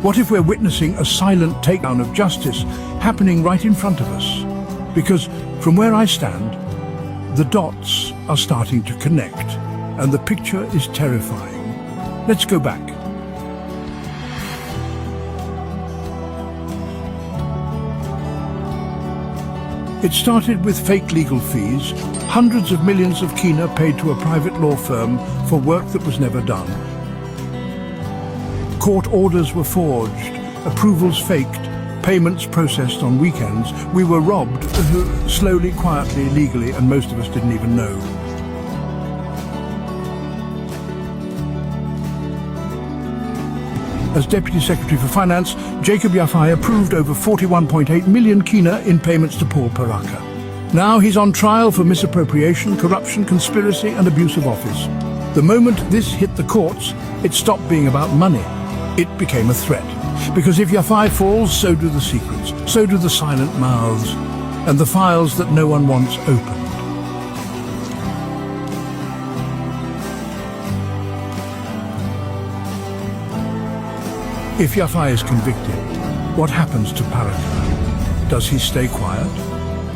What if we're witnessing a silent takedown of justice happening right in front of us? Because from where I stand, the dots are starting to connect, and the picture is terrifying. Let's go back. It started with fake legal fees, hundreds of millions of kina paid to a private law firm for work that was never done. Court orders were forged, approvals faked, payments processed on weekends. We were robbed, slowly, quietly, legally, and most of us didn't even know. As Deputy Secretary for Finance, Jacob Yafai approved over 41.8 million kina in payments to Paul Paraka. Now he's on trial for misappropriation, corruption, conspiracy and abuse of office. The moment this hit the courts, it stopped being about money. It became a threat. Because if Yafai falls, so do the secrets, so do the silent mouths, and the files that no one wants opened. If Yafai is convicted, what happens to Paraka? Does he stay quiet?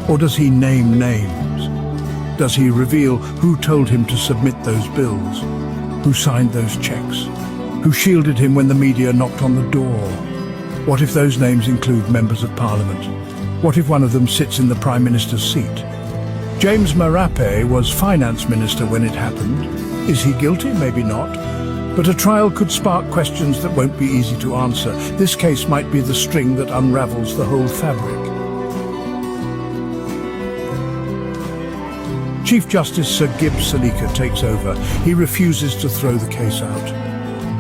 Or does he name names? Does he reveal who told him to submit those bills? Who signed those checks? Who shielded him when the media knocked on the door? What if those names include members of Parliament? What if one of them sits in the Prime Minister's seat? James Marape was Finance Minister when it happened. Is he guilty? Maybe not. But a trial could spark questions that won't be easy to answer. This case might be the string that unravels the whole fabric. Chief Justice Sir Gibbs Salika takes over. He refuses to throw the case out.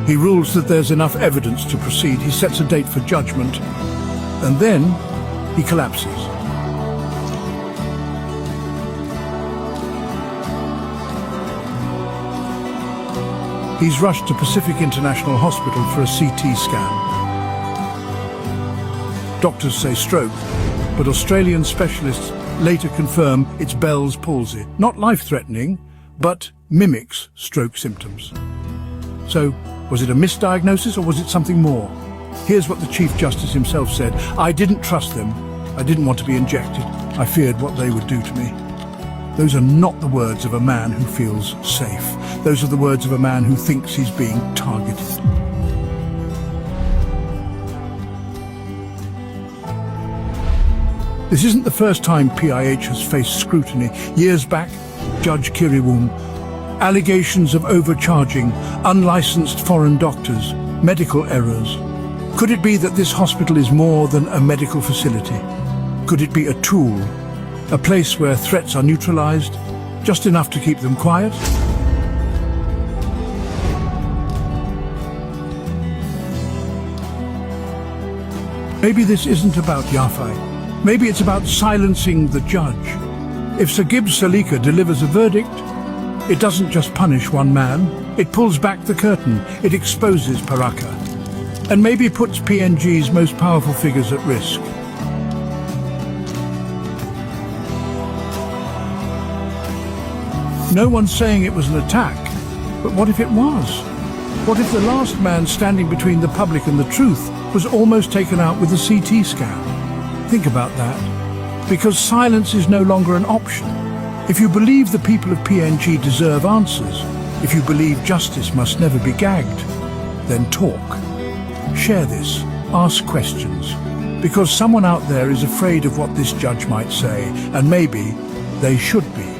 He rules that there's enough evidence to proceed. He sets a date for judgment, and then he collapses. He's rushed to Pacific International Hospital for a CT scan. Doctors say stroke, but Australian specialists later confirm it's Bell's palsy. Not life-threatening, but mimics stroke symptoms. So, was it a misdiagnosis or was it something more? Here's what the Chief Justice himself said. I didn't trust them. I didn't want to be injected. I feared what they would do to me. Those are not the words of a man who feels safe. Those are the words of a man who thinks he's being targeted. This isn't the first time PIH has faced scrutiny. Years back, Judge Kiriwum, allegations of overcharging, unlicensed foreign doctors, medical errors. Could it be that this hospital is more than a medical facility? Could it be a tool? A place where threats are neutralized, just enough to keep them quiet? Maybe this isn't about Yafai. Maybe it's about silencing the judge. If Sir Gibbs Salika delivers a verdict, it doesn't just punish one man, it pulls back the curtain, it exposes Paraka, and maybe puts PNG's most powerful figures at risk. No one's saying it was an attack, but what if it was? What if the last man standing between the public and the truth was almost taken out with a CT scan? Think about that. Because silence is no longer an option. If you believe the people of PNG deserve answers, if you believe justice must never be gagged, then talk. Share this. Ask questions. Because someone out there is afraid of what this judge might say, and maybe they should be.